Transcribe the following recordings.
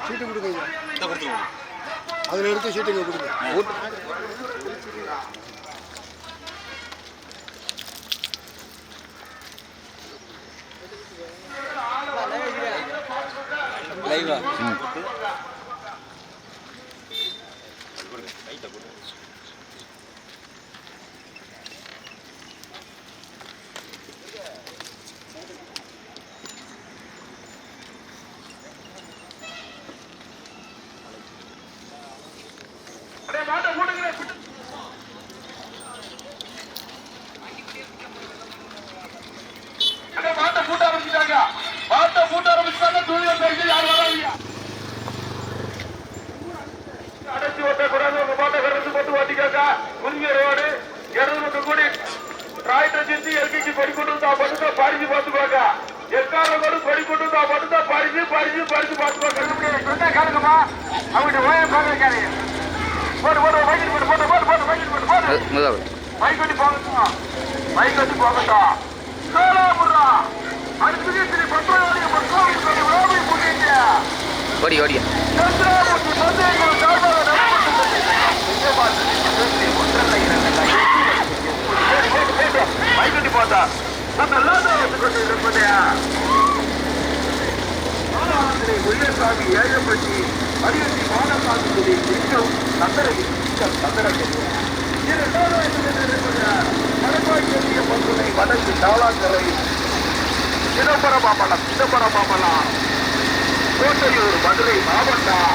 சீட்டு கொடுங்க. அதில் எடுத்து சீட்டுங்க கொடுங்க. லைவா ஓடி ஓடியா உயர்சாமி ஏழப்பட்டி அரியத்தி மாநசாமி சந்தரை வடபாய்க்கிய பங்குனை வடக்கு தாளாக்கரை சிதம்பரமாமலம் கோட்டையூர் மதுரை மாவட்டம்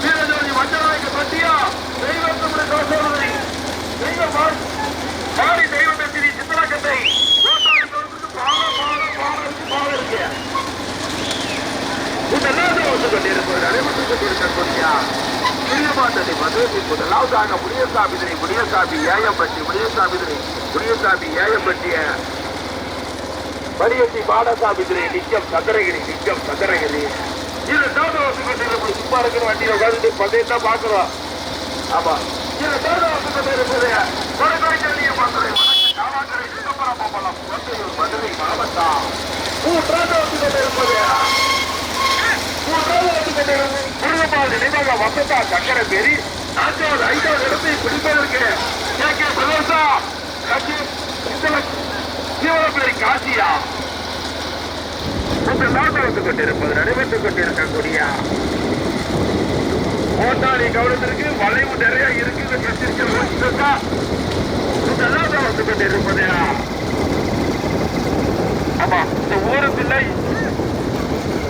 வீரஜோதி மஞ்சளாய்க்கு பட்டியா தெய்வத்தமிழ் கோசோதனை மாறி தெய்வத்திரி சித்தலக்கத்தை பால இருக்கு கொண்டிருப்பது நடைபெற்றுக் கொண்டிருக்கக்கூடிய பிரியமாட்டதை மதுரை முதலாவதாக முடியசாமி ஏயப்பட்டிய மரியத்தி பாடசாமி நிச்சயம் சந்திரகிரி இரண்டாவது வந்து கொண்டிருப்பது சும்மா இருக்கிற வண்டியை உட்காந்துட்டு பந்தயத்தான் பார்க்கிறோம். ஆமா இரண்டாவது வந்து கொண்டிருப்பது மதுரை மாவட்டம் மூன்றாவது வந்து கொண்டிருப்பது நினைவாக வசந்தா சக்கரை பேரி நான்காவது ஐந்தாவது இடத்தை பிடிப்பதற்கு ஜீவனப்பிள்ளை காசியா வந்து கொண்டிருப்பது நடைபெற்றுக் கொண்டிருக்கக்கூடிய ஓட்டாளி கவனத்திற்கு வளைவு நிறைய இருக்குது வந்து கொண்டிருப்பது. ஆமா இந்த ஊருக்குள்ள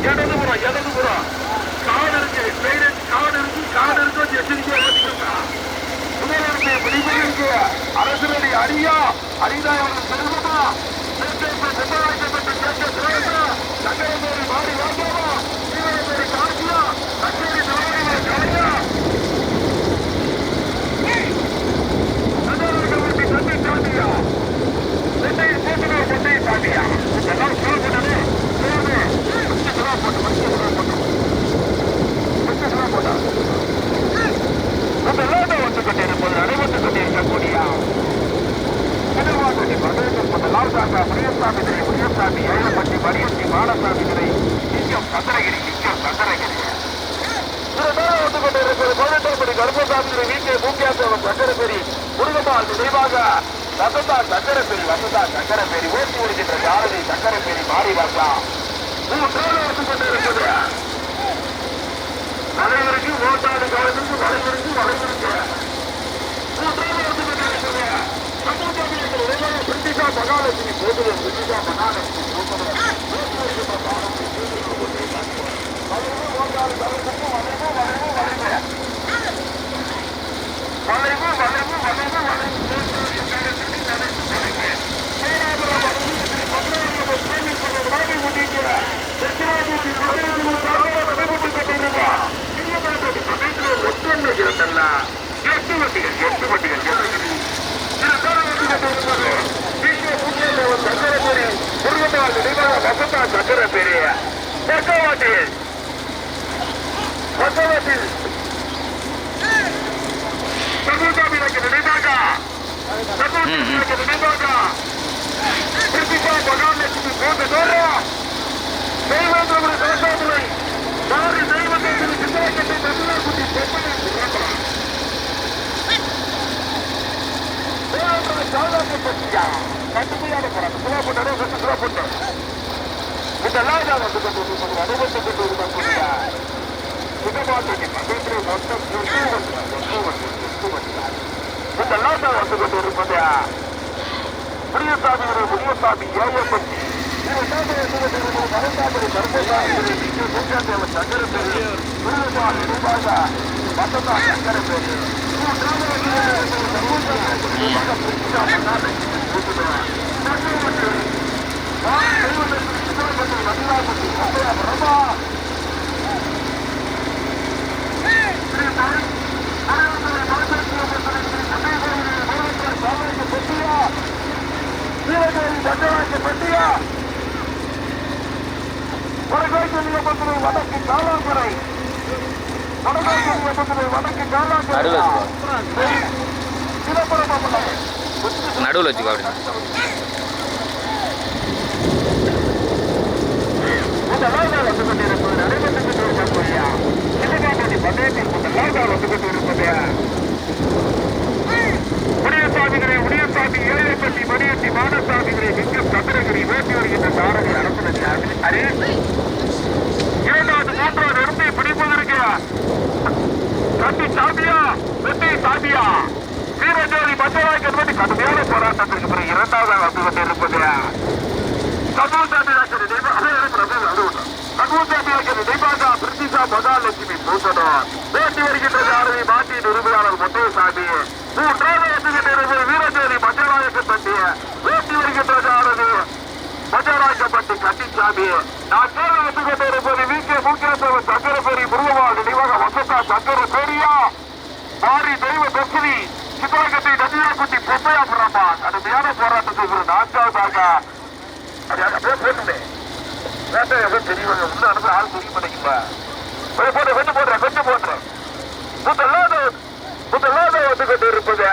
இடதுபுறம் காடு இருக்கு எச்சரிக்கையா ஓட்டிக்கா. முதலமைச்சர் பிடிப்பதற்கு அரசு அடியா அடிதான் செல்வமா சக்கரத்தோடு மாறி வாங்கவா சீவனத்தோடு காட்சியா சக்கரை தலைவர்கள் கலையா சந்தை தாண்டியா சென்னையில் கொட்டையை தாண்டியா எல்லாம் சொல்லப்பட்டது கொண்டிருப்பது நடைபெற்றுக் கொண்டிருக்கக்கூடிய முனியசாமி ஏழப்பட்டி மரியத்தி மாடசாமி நிச்சயம் சந்திரகிரி வந்து கொண்டிருப்பது 18 மணி கருப்பசாமி வீட்டை மூக்கியாசேவன் சக்கரப்பேரி முருகம்மாள் நினைவாக வசந்தா சக்கரப்பேரி ஓட்டி வருகின்ற ஜாரதி சக்கரப்பேரி மாறி வாசா எடுத்துக் கொண்டிருப்பது அனைவருக்கு ஓட்டாடு காலத்திற்கு வளைவருக்கு பிரிட்டிஷா மகாலட்சுமி போதும் பிரிட்டிஷா மகாலட்சுமி சக்கரை பெரிய பக்கவாட்டில் சகுசாமிக்கு நினைவாக நினைவாக மகாலட்சுமி போன்ற தோறும் தெய்வங்களை கலந்தாமலை மாறி தெய்வத்தின் சிந்தாக்கத்தை தமிழ்நாட்டி பற்றியா கட்டுமையான போறாங்க சுலாப்பட்டு இந்த லாஜா வந்து கொண்டு அனுபவத்தை கொண்டு இருக்கக்கூடிய சுகமாட்டி மகிழ்ச்சி மொத்தம் இந்த லாஜா வந்து கொண்டு இருப்பதா புரியசாமி புரியசாமி ஏயப்பட்டி சக்கரை பெரிய மொத்தம் சக்கரை பெரிய வடக்கு காலாங்குறை வடக்கு காலாங்குறை நடுவில் வச்சுக்கோ அப்படின்னா உடியசாமிகளை உடியசாமி ஏழைப்பட்டி மணியட்டி மானசாமிகளை விங்கம் சந்திரகிரி வேட்டி வருகின்ற சாரதி அரசு இரண்டாவது மூன்றாவது இடத்தை பிடிப்பதற்கு கட்டி சாமியா வெட்டி சாமியா வீரஜோதி மஞ்சளாய் என்பது கடுமையான போராட்டத்திற்கு பிறகு இரண்டாவது வந்து கொண்டிருப்பது பிரிட்டிஷா மகாலட்சுமி பூசணும் வேட்டி வருகின்ற சாரதி மாட்டின் உரிமையாளர் முத்தையசாமி மூன்றாவது வந்து கொண்டிருப்பது வீரஜோதி மஞ்சளாயக்க தண்டிய வேட்டி வருகின்ற சாரதி மஞ்சளாயக்கப்பட்டு கட்டிச்சாமி நான் கேள்வி வந்து கொண்டிருப்பது வீக்கே மூக்கேசவன் சங்கரபேரி முருகவாள் நினைவாக வசத்தா சங்கர பேரியா மாறி தெய்வ தர்சினி சிவகத்தை நதியாக்குட்டி பொம்மையா புறமா கடுமையான போராட்டத்துக்கு ஒரு நான்காவதாக போட்டுமே வேட்டையாக தெரியவங்க உள்ள அனுப்ப ஆள் தெரிய மாட்டேங்குப்பா போட்டு வெட்டு போடுறேன் கொஞ்சம் போடுறேன் முதலாவது வந்து கொண்டு இருப்பது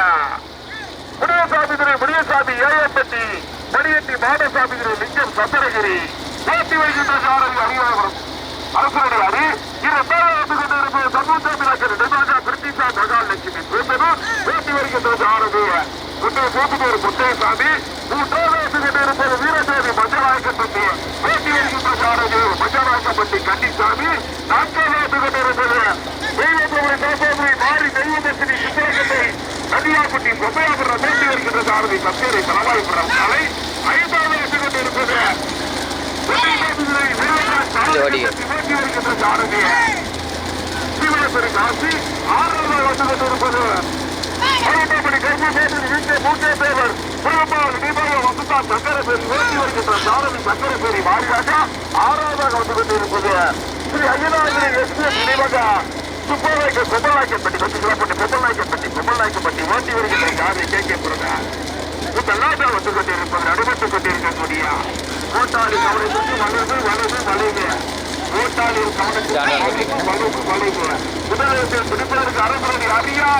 முடியசாமி ஏயப்பட்டி மணியட்டி மாடசாமிகிரி லிங்கம் சந்திரகிரி வேட்டி வருகின்ற சாரதி அறிவாபுரம் அரசு இரண்டாவது வந்து கொண்டு இருப்பது சமூகசாமி நினைவாக பிரிட்டிஷா மகாலட்சுமி பூசணும் வேட்டி வருகின்ற சாரதி ஒரு முத்தையசாமி மூன்றாவது வந்து கொண்டு இருப்பது வீரஜோதி மஞ்சளாயக்கப்பட்டி வேட்டி வருகின்ற சாரதி மஞ்சளாயக்கப்பட்டி கன்னிசாமி நான்காவது வந்து கொண்டு இருப்பது தெய்வபுரம் கோபாபுரி மாறி தெய்வதர்சினி சித்திரகத்தை நதியாக்குட்டி பொம்மையாபுரம் வேட்டி வருகின்ற சாரதி கச்சேரி தலைவாய்புரம் கலை ஐந்தாவது வந்து கொண்டு இருப்பது வேட்டி வருகின்ற சாரதி சிவனேஸ்வரி காசி ஆறாவது வந்து கொண்டு இருப்பது அருள்மணி கருமசேகர் வீட்டை மூட்டே தேவர் புறப்பால் தீபாவளி வசந்தா சக்கரபேரி வேட்டி வருகின்ற சாரதி சக்கரபேரி வாரியாக ஆறாவதாக வந்து கொண்டு இருப்பது ஸ்ரீ ஐயனாகிரி எஸ்பிஎஸ் நினைவாக சுப்பநாயக்க பொம்மநாயக்கப்பட்டி பொம்மநாயக்கப்பட்டி வேட்டி வருகின்ற சாரதி கேட்கப்படுங்க இதெல்லாம் வந்து கொண்டு இருப்பது நடைபெற்றுக் கொண்டிருக்கக்கூடிய ஓட்டாளி கவலை சுற்றி வளைவு ஓட்டாளி வளைவு முதலமைச்சர் பிடிப்பதற்கு அரசு அறியா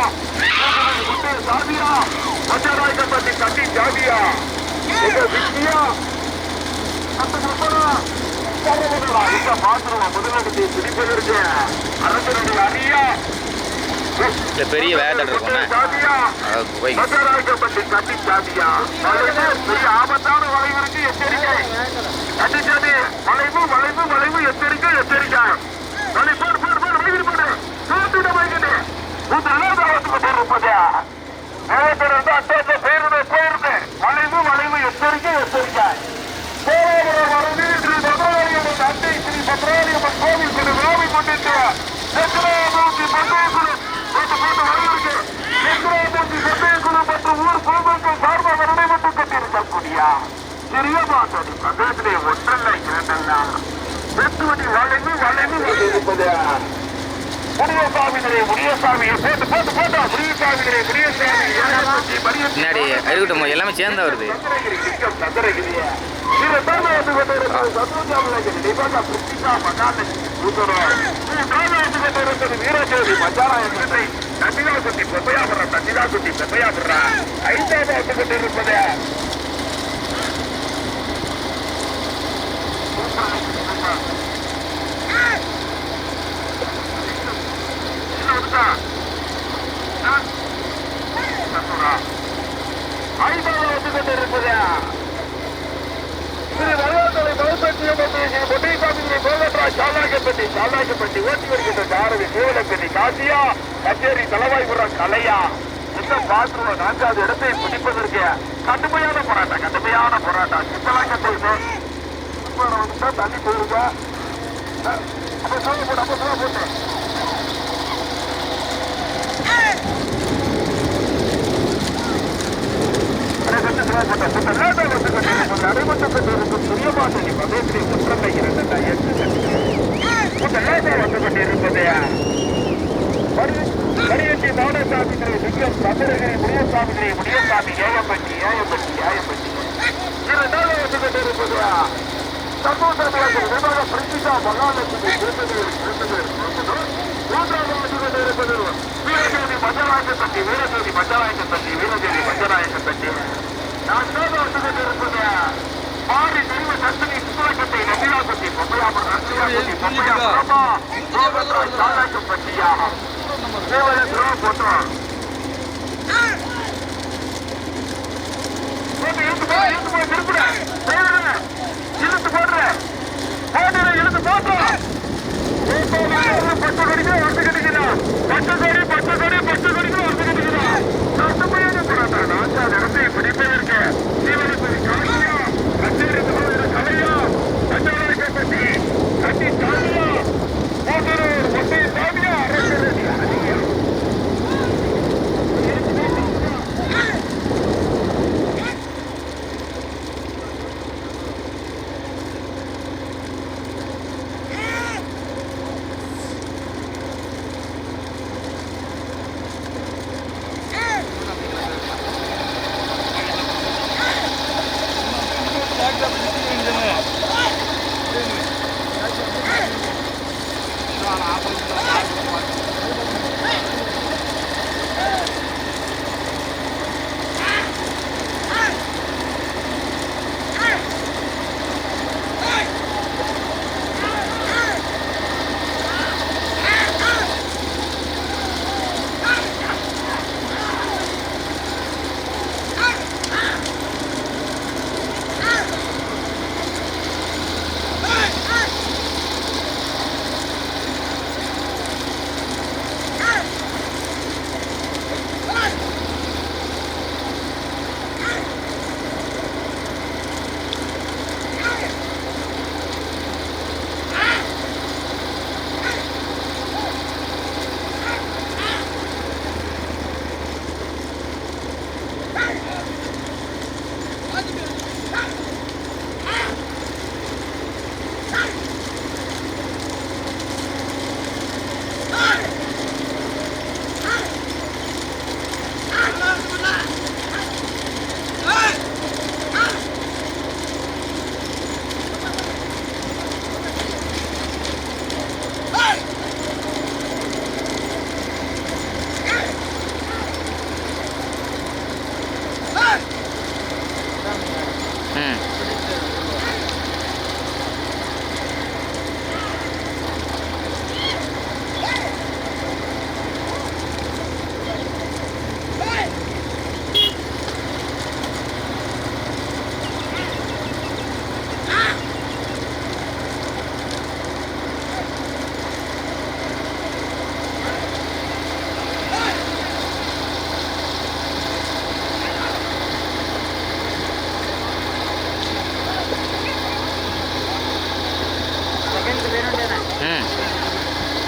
சாமியா மஞ்சளாயக்கப்பட்டி கட்டி ஜாமியா விக்கியா இந்த பாத்திரம் முதலமைச்சரை பிடிப்பதற்கு அரசு அறியா பெரிய வேட்டை இருக்கும் மஞ்சளாயக்கப்பட்டி கட்டி ஜாமியா பெரிய ஆபத்தான வளைவு இருக்கு எச்சரிக்கை கட்டிச்சாமி வளைவு எச்சரிக்கை வலை போடு வளைவு போடு தூத்துட வைக்கிட்டு போயிருந்து வளைவு எச்சரிக்கை அண்டை ஸ்ரீ பத்ராலியம்மன் கோவில் கொண்டு விழாவை கொண்டிருக்க நெக்ராமூர்த்தி மற்றும் ஊர் பொதுமக்கள் சார்பாக நடைபெற்றுக் கொண்டிருக்கக்கூடிய சிறிய மாதடி பிரதேசத்திலே ஒன்றல்ல இரண்டல்ல வெட்டுவடி வளைவு இருப்பது பின்னாடி இருக்கட்டும் எல்லாமே சேர்ந்தா வருது. வீரஜோதி மச்சாராயன் வீட்டை தட்டிதா சுத்தி பெப்பையா போடுற தட்டிதா சுத்தி பெப்பையா போடுற ஐந்தாவது வந்து கொண்டிருப்பது சாலாக்கப்பட்டி ஓட்டி வருகின்ற சாரதி சீவலப்பட்டி காசியா கச்சேரி தலவாய்புரம் கலையா இந்த பாத்ரூம் நான்காவது இடத்தை பிடிப்பதற்கு கடுமையான போராட்டம் சித்தலாக்கத்தை தள்ளி போயிருங்க அப்ப சொல்ல போட்டு வீரஜோதி மஞ்சராயக்கத்தட்டி மாறி தெய்வ சக்தி சுத்தலக்கத்தை நம்பிராசத்தி சாலாக்கப்பட்டியா போட்டோம்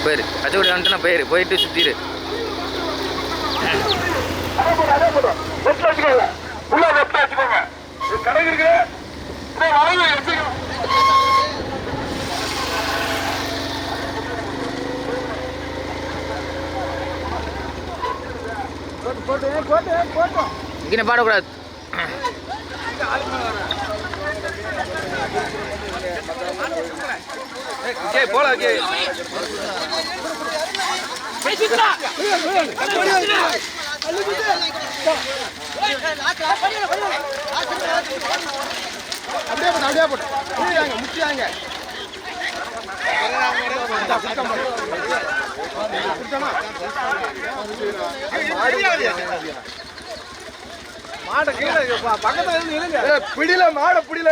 போயிரு கச்சோடி வந்துட்டு நான் போயிட்டு சுற்றிடு இங்கே பாடக்கூடாது அப்படியே போட்டு முக்கியாங்க பிடில மாட பிடில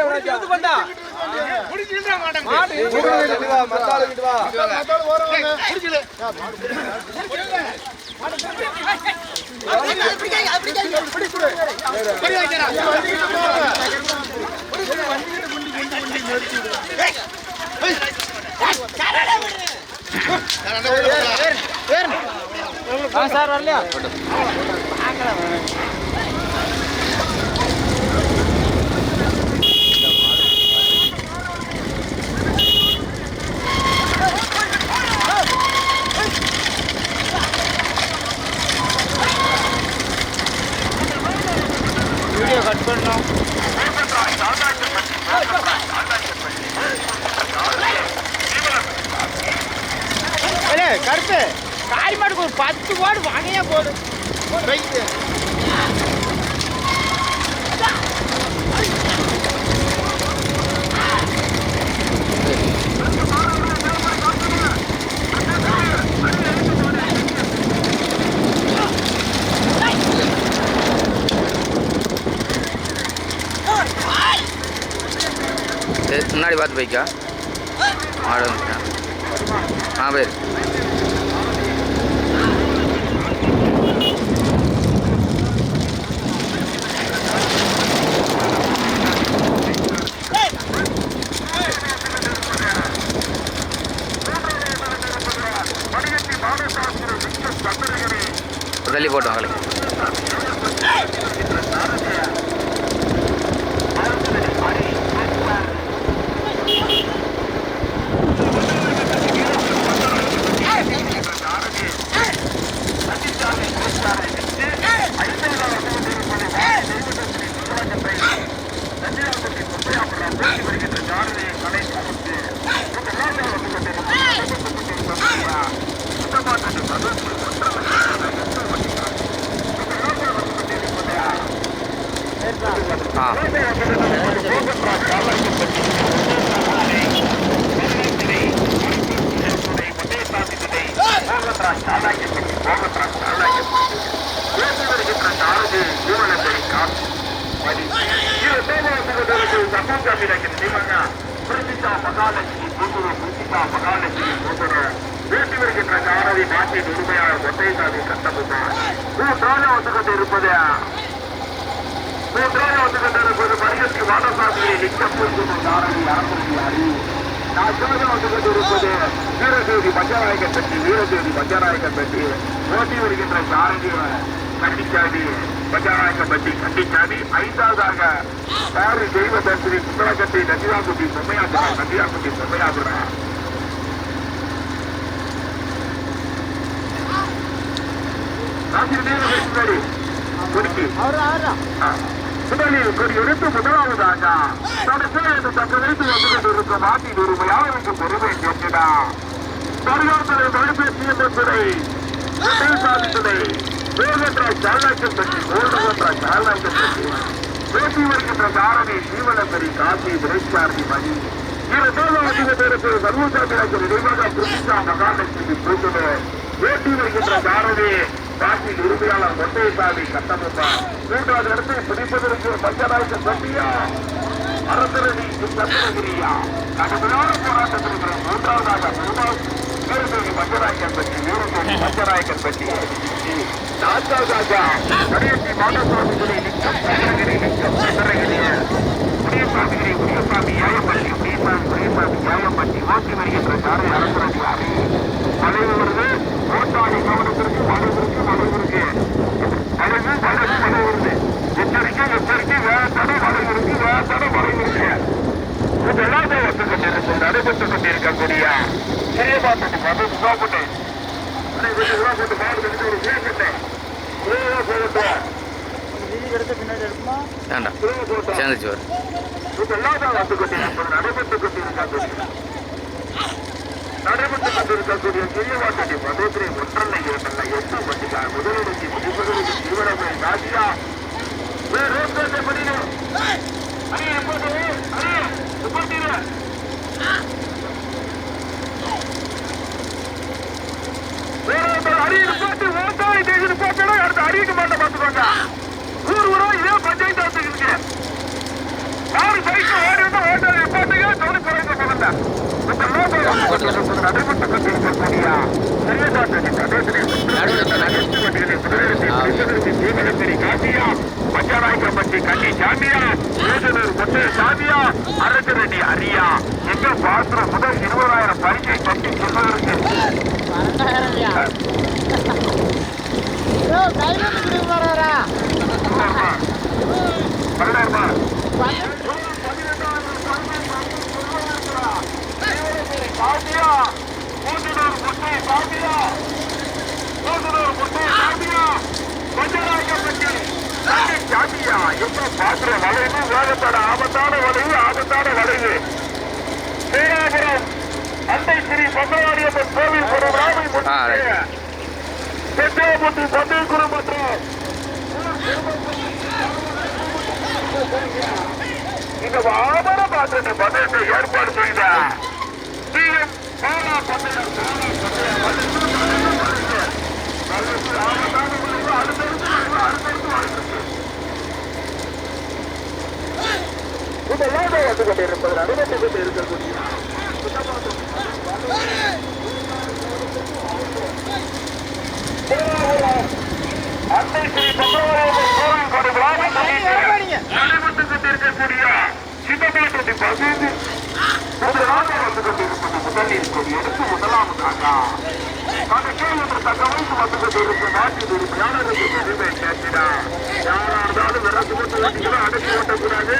சார் வரலையா வீடியோ கட் பண்ணோம் கருப்பு காரி மாட்டுக்கு ஒரு 10 கோடு வாங்கியா போடு முன்னாடி பார்த்து போய்க்கா மாடு வந்துட்டேன் பேர் தள்ளி போட்டோம் அவங்களுக்கு எடுத்து முதலாவதாக தனக்கு தக்க வைத்து வந்திருக்கும் நாட்டின் உரிமையாளருக்கு பெருமை சேர்க்கிறா தருகாத்துறை தொலைபேசி என்ற துறை துறை வேகற்றாய் சாலாய்க்கம் பற்றி ஓடுகின்ற சாலாய்க்கம் பற்றி பேசி வருகின்ற காரணி சீவனப்பரி காசி விரைச்சார்பி மணி அதிகத்திற்கு சர்வசாமியாக நினைவாக புதுசா மகாலட்சுமி பூட்டுடு வேட்டி வருகின்ற காரணி காசில் உரிமையாளர் மொட்டைசாமி கட்டமைப்பா மூன்றாவது இடத்தை பிடிப்பதற்கு பஞ்சராய்க்கு சத்தியா அரசரணி சந்திரகிரியா கடுமையான போராட்டத்திற்கு மூன்றாவதாக வீரதேவி பஞ்சராயக்கன் பற்றி வீரதேவி பஞ்சராயக்கன் பற்றி நான்காவதாக கடைசி மாதசாமிகளை நிற்கும் சந்திரகிரி நிற்கும் சந்திரகிரிய புதியசாமிகிரி புதியசாமி ஏயப்பள்ளி புதியசாமி ஏயப்பள்ளி ஓட்டி வருகின்ற சாரை அரசரணி அறை மலைவு வருது ஓட்டாளி கவனத்திற்கு மலைவிற்கு மலைவிற்கு மலை வருது எச்சரிக்கை வேத்தடை மலைவிற்கு வேத்தடை மலைவிற்கு இதெல்லாம் நடைபெற்றுக் கொண்டிருக்கக்கூடிய சிறிய பாட்டு போட்டு போட்டு மாடு ஒரு போகட்டும் வேண்டாம் சேர்ந்துச்சு வரும் நடைபெற்றுக் கொண்டிருக்கக்கூடிய கிரியவாட்டடி மதோத்திரை ஒன்றல்ல 8 வண்டிகள் முதலிடத்தை முடிப்பதற்கு தீவிரமை ராஜியா அறிவிக்க மாட்ட பார்த்துக்கோங்க. ஊர் இதே பஞ்சாயத்து ஆஃபீஸுக்கு யாரு சைக்கிள் ஓடி வந்து ஓட்டல் நிப்பாட்டுங்க சொல்லி குறைந்த போகல. நடைபெற்று கொண்டிருக்கக்கூடிய பஞ்சாராயப்பட்டி கண்ணி சாமியா முத்தைய சாமியா அரசு ரெட்டி அரியா எங்க பாத்திர முதல் 20,000 பரிசை கட்டி சொல்வதற்கு ஆபத்தான வளைவு பேராபுரம் அண்டை ஸ்ரீ பகவானியம்மன் கோவில் பெற்றாபுத்தி பந்தய குடும்பத்தில் இந்த ஆபர பாத்திரத்தை பந்தயத்தை ஏற்பாடு செய்த வந்து கொண்டிருப்பது அனுமதித்துக் கொண்டிருக்கக்கூடிய அன்னை ஸ்ரீ பகவானியம்மன் கோவில் நடைபெற்றுக் கொண்டிருக்கக்கூடிய சின்னப்பேட்டை பகுதி வந்து கொண்டிருப்பது முதலில் கொடி எடுத்து முதலாவதாக தகவலுக்கு வந்து கொண்டிருக்கும் நாட்டின் ஒரு பியானருக்கு பெருமை கேட்கிறார். யாராலும் விறகு கொண்டு வேண்டியதை அடக்கி ஓட்டக்கூடாது.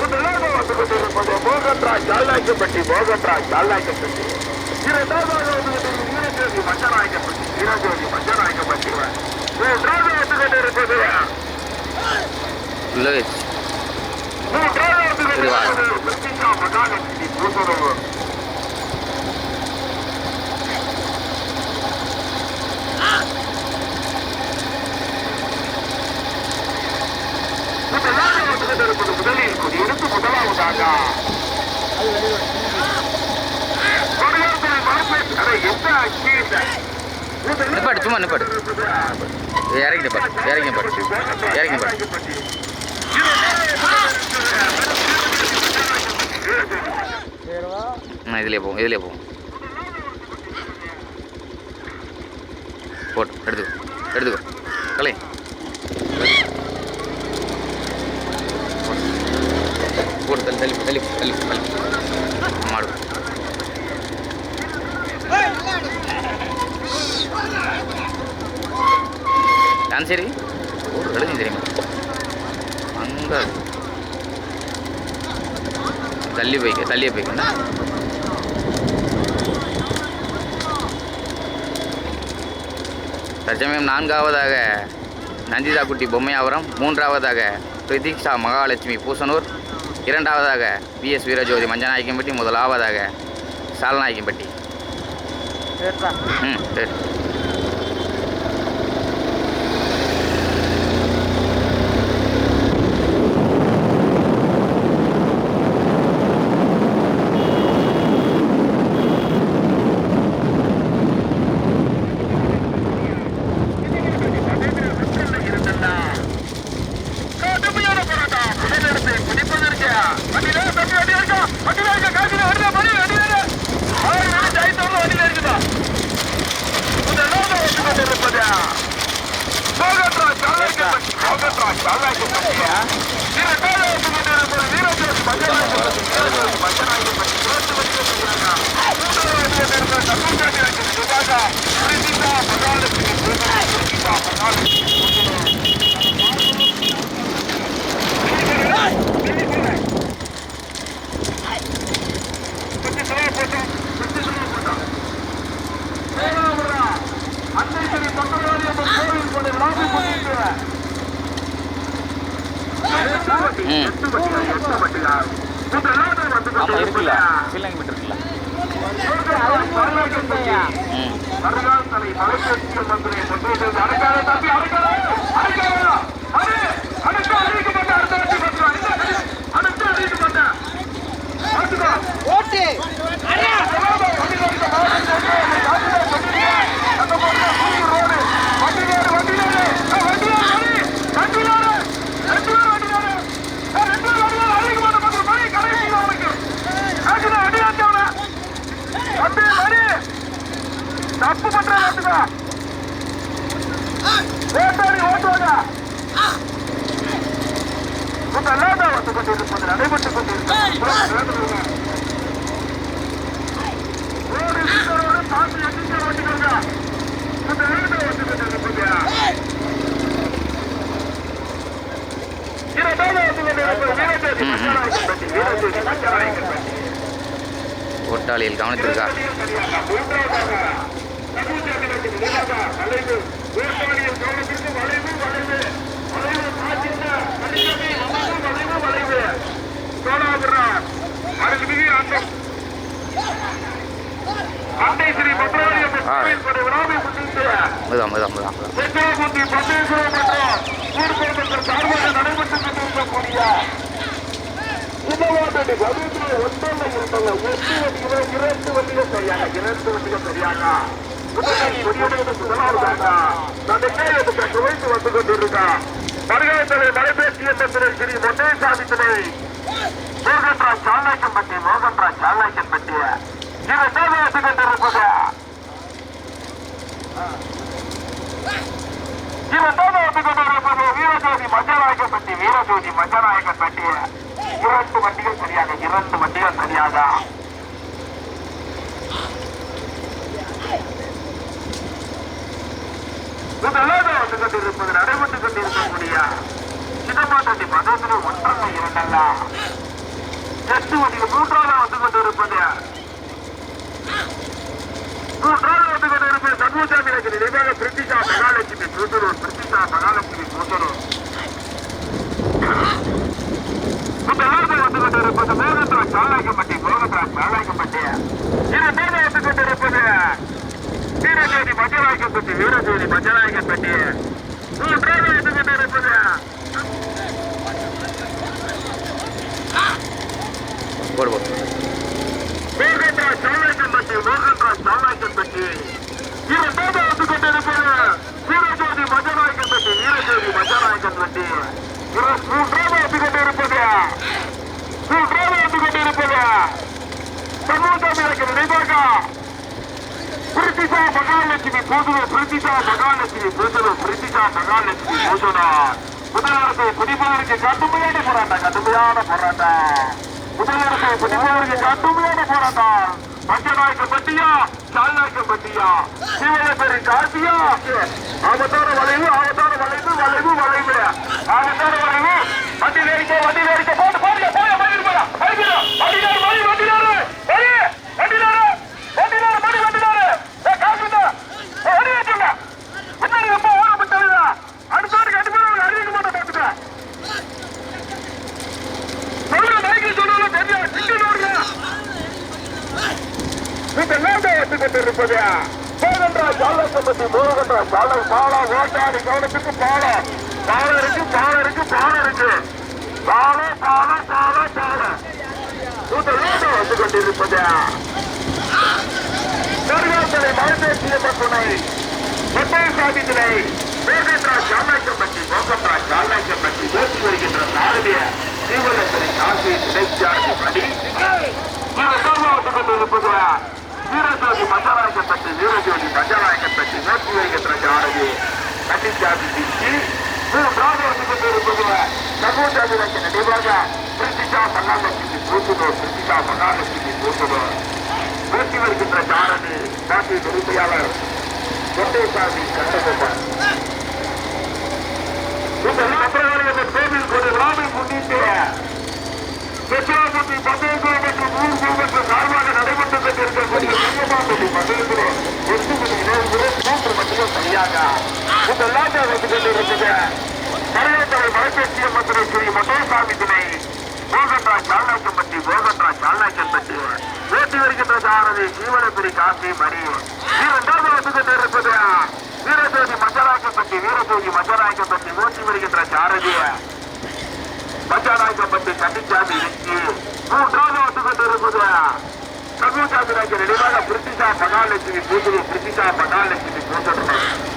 முதலாக வந்து கொண்டிருப்பது மோகன்ராஜ் ஜால்நாயக்கப்பட்டி இரண்டாவதாக வந்து கொண்டிருக்கும் வீரஜோதி மஞ்சநாயக்கப்பட்டி மூன்றாவது வந்து கொண்டிருப்பது மகாலட்சுமி பூசரவு முதலில் கொடி எடுத்து முதலாவதாக நிப்பாடு சும்மா நிப்பாடு இறங்கி நிப்பாடு இதுலயே போவோம் போட்டு எடுத்துக்கோ கலை போட்டு தள்ளி மாடு சரி எழுதி தெரியுமா அங்கே தள்ளியே போய்க்க தற்சமயம் 4ஆவதாக நந்திதாக்குட்டி பொம்மையாவரம், 3ஆவதாக பிரதீக்ஷா மகாலட்சுமி பூசனூர், 2ஆவதாக பிஎஸ் வீரஜோதி மஞ்சநாயக்கம்பட்டி, 1ஆவதாக சால்நாயக்கம்பட்டி. சரி ஆமாம் இருக்குல்ல ஸ்ரீலங்கா மீட்டர் இருக்குல்ல மருகாத்தலை மலைப்பேசிய மந்திரி மந்திரி அடக்காத தம்பி அடக்காத அடுத்து அறிவிக்க மாட்டேன் அடுத்து அறிவிக்க மாட்டேன் ஓட்டு தப்பு பண்ற ஓட்டாடி ஓட்டுவாங்க வந்து கொண்டிருப்பது நடைபெற்றுக் கொண்டிருக்கிறது தாண்டி எண்ணிக்கை ஓட்டிக்கோங்க இந்த வீட்டை வந்து கொண்டிருப்பது ஓட்டாளியில் கவனித்திருக்கா மருகாத்தலை மலைப்பேசிய மந்திரர் ஸ்ரீ மொட்டேசாமி துணை மோகன்ராஜ் சாலாய்க்கம்பட்டி இவன் வந்து கொண்டிருப்பது வீரஜோதி மஞ்சநாயக்கம்பட்டி இரண்டு வண்டிகள் சரியாக முதலாவது வந்து கொண்டிருப்பது நடைபெற்றுக் கொண்டிருக்கக்கூடிய சிதம்பாட்டி மதத்திலே ஒன்றல்ல இரண்டல்ல 8 வண்டிகள் மூன்றாவது வந்து கொண்டிருப்பது சண்முகசாமி நகர் நினைவாக பிரிட்டிஷா மகாலட்சுமி கூட்டுறூர் முதலாவது வந்து கொண்டிருப்பது மோகன்ராஜ் சாலாய்க்கம்பட்டி இரண்டாவது வந்து கொண்டிருப்பது வீரஜோதி மஞ்சநாயக்கம்பட்டி மூன்றாவது வந்து கொண்டிருப்பது மோகன்ராஜ் சாலாய்க்கம்பட்டி இரண்டாவது வந்து கொண்டிருப்பது வீரஜோதி மஞ்சநாயக்கம்பட்டி மூன்றாவது வந்து கொண்டிருப்பது சண்முகசாமி நகர் நினைவாக பிரிட்டிஷா மகாலட்சுமி பூசணம் முதலரசை பிடிப்பதற்கு கடுமையான போராட்டம் மஞ்சநாயக்கப்பட்டியா சால்நாயக்கப்பட்டியா சிவனப்பெரி காசியா ஆபத்தான வளைவு வண்டி வேடிக்கை போட்டு பாருங்க கொண்டிருப்பது மோகன்ராஜ் சாலாய்க்கம்பட்டி பாலா ஓட்டாடி கவனத்துக்கு பாலம் இருக்கு வந்து கொண்டிருப்பது மருகாத்தலை மலைப்பேசிய துணை மொட்டேசாமி துணை மோகன்ராஜ் சாலாய்க்கம்பட்டி ஓட்டி வருகின்ற சாரதிய தீவிரத்தினை காசி துணைச்சார்ஜி படி வந்து கொண்டிருப்பது வீரஜோதி மஞ்சநாயக்கம்பட்டி ஓட்டி வருகின்ற சாரதி கண்டிச்சார்ஜி பிடிச்சி மூன்றாவது வந்து கொண்டிருப்பது சண்முகசாமி நகர் நினைவாக பிரிட்டிஷா மகாலட்சுமி பூசணம் ஓட்டி வருகின்ற சாரதி காசி உரிமையாளர் மொட்டேசாமி கண்டகோபால் கோவில் கொண்டு விழாவை முன்னிட்டு பெட்ரோல் மற்றும் சார்பாக நடைபெற்றுக் கொண்டிருக்கக்கூடிய மண்டலத்திலே 8 மணி நேரம் 3 மணிகள் சரியாக இதெல்லாம் வந்து கொண்டிருக்கிறது மருகாத்தலை மலைப்பேசிய மந்திரி ஸ்ரீ மொட்டேசாமி துணை மோகன்ராஜ் சால்நாயக்கம்பட்டி தீவனப்பிரி காசி மணி இரண்டாவது இருப்பது வீரஜோதி மஞ்சளாக்கப்பட்டி ஓட்டி வருகின்ற சாரதிய மஞ்சளாக்கப்பட்டி கண்டிச்சாமி இருக்கு மூன்றாவது வந்து கொண்டிருப்பது கம்யூட்டாபிராஜ் நினைவாக பிரித்திஷா மகாலட்சுமி பூஜை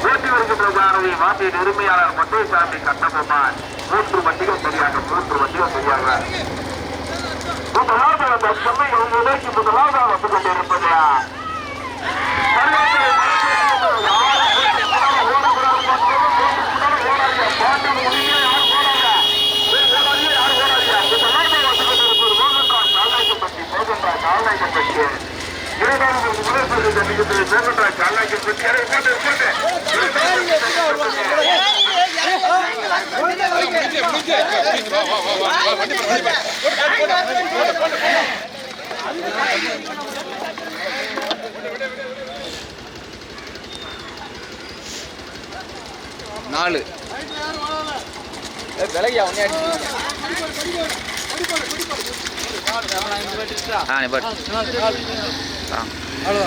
ஓட்டி வருகின்ற சாரதி மாட்டின் உரிமையாளர் மொட்டைசாமி கட்டபொம்மான் 3 வண்டிகள் சரியாக முதலாவது அந்த சென்னை நிலைக்கு முதலாவது வந்து கொண்டிருப்பது நாலு விலையா ஒன்னே அவ்வளோதான்